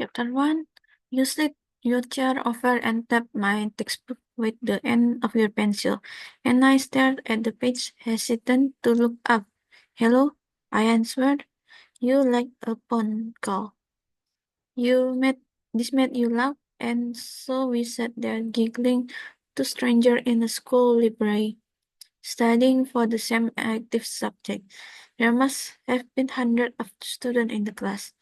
Chapter 1. You slid your chair over and tapped my textbook with the end of your pencil, and I stared at the page, hesitant to look up. Hello, I answered. You like a phone call. This made you laugh, and so we sat there giggling to stranger in the school library, studying for the same active subject. There must have been hundreds of students in the class.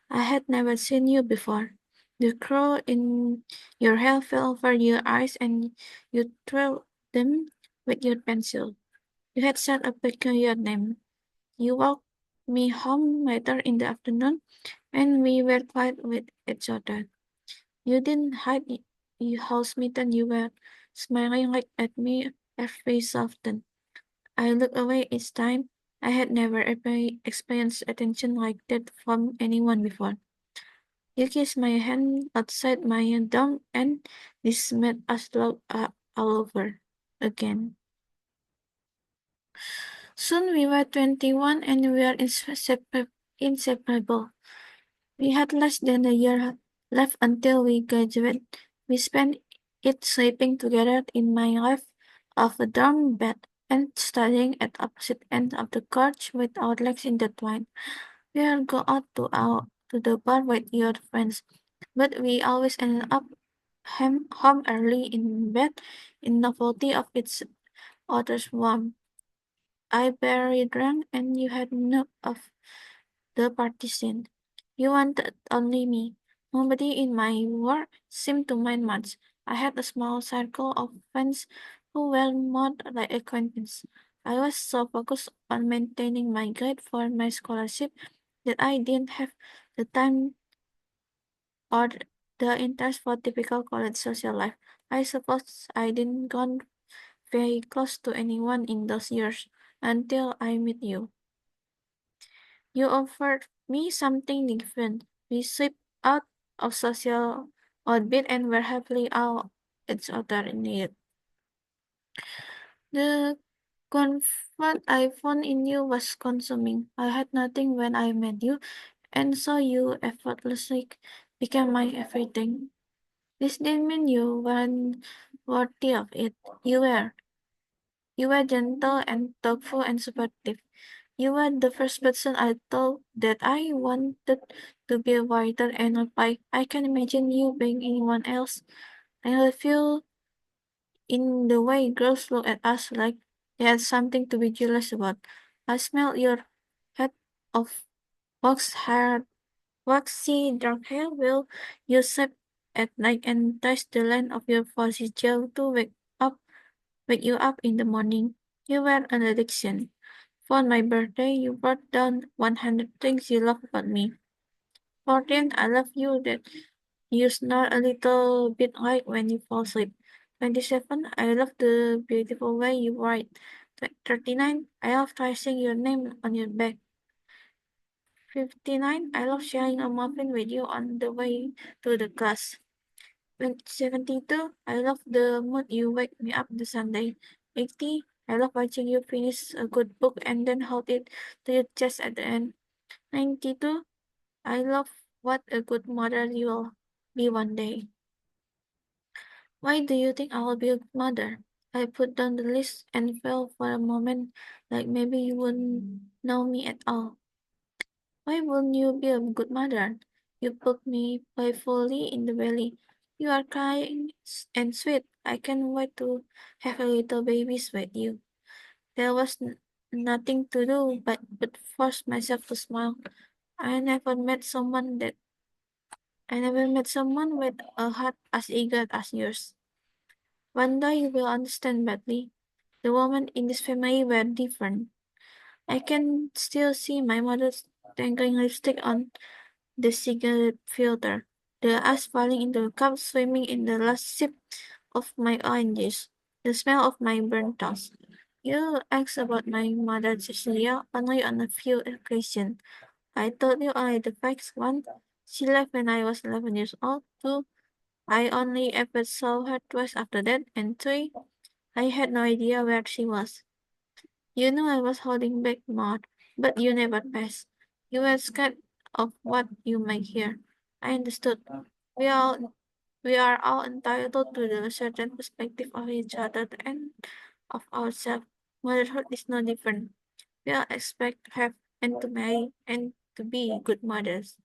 I had never seen you before. The curl in your hair fell over your eyes and you twirled them with your pencil. You had said a peculiar name. You walked me home later in the afternoon and we were quiet with each other. You didn't hide how smitten you were, smiling like at me every so often. I looked away each time. I had never experienced attention like that from anyone before. You kissed my hand outside my dorm, and this made us laugh all over again. Soon we were 21 and we were inseparable. We had less than a year left until we graduated. We spent it sleeping together in my life of a dorm bed and studying at opposite ends of the couch with our legs intertwined. We'll go out to the bar with your friends, but we always ended up home early in bed in novelty of its other's warmth. I barely drank, and you had enough of the party scene. You wanted only me. Nobody in my work seemed to mind much. I had a small circle of friends who were more like acquaintances. I was so focused on maintaining my grade for my scholarship that I didn't have the time or the interest for typical college social life. I suppose I didn't go very close to anyone in those years until I met you. You offered me something different. We slipped out of social orbit and were happily all each other in it. The comfort I found in you was consuming. I had nothing when I met you, and so you effortlessly became my everything. This didn't mean you weren't worthy of it. You were. You were gentle and thoughtful and supportive. You were the first person I told that I wanted to be a writer and I can imagine you being anyone else. And I feel in the way girls look at us like they had something to be jealous about. I smelled your head of waxy dark hair while you slept at night and touched the line of your fuzzy gel to up wake you up in the morning. You were an addiction. For my birthday, you brought down 100 things you love about me. 14, I love you that you snore a little bit like when you fall asleep. 27, I love the beautiful way you write. 39, I love tracing your name on your back. 59, I love sharing a muffin with you on the way to the class. 72, I love the mood you wake me up the Sunday. 80, I love watching you finish a good book and then hold it to your chest at the end. 92, I love what a good mother you will be one day. Why do you think I will be a good mother? I put down the list and felt for a moment like maybe you wouldn't know me at all. Why wouldn't you be a good mother? You poked me playfully in the belly. You are kind and sweet. I can't wait to have a little babies with you. There was nothing to do but force myself to smile. I never met someone that I never met someone with a heart as eager as yours. One day you will understand badly. The women in this family were different. I can still see my mother's dangling lipstick on the cigarette filter, the ice falling into the cup, swimming in the last sip of my orange juice, the smell of my burnt toast. You asked about my mother Cecilia only on a few occasions. I told you only the facts. One, she left when I was 11 years old. Two, I only ever saw her twice after that. And three, I had no idea where she was. You knew I was holding back more, but you never passed. You were scared of what you might hear. I understood. We all we are all entitled to the certain perspective of each other and of ourselves. Motherhood is no different. We all expect to have and to marry and to be good mothers.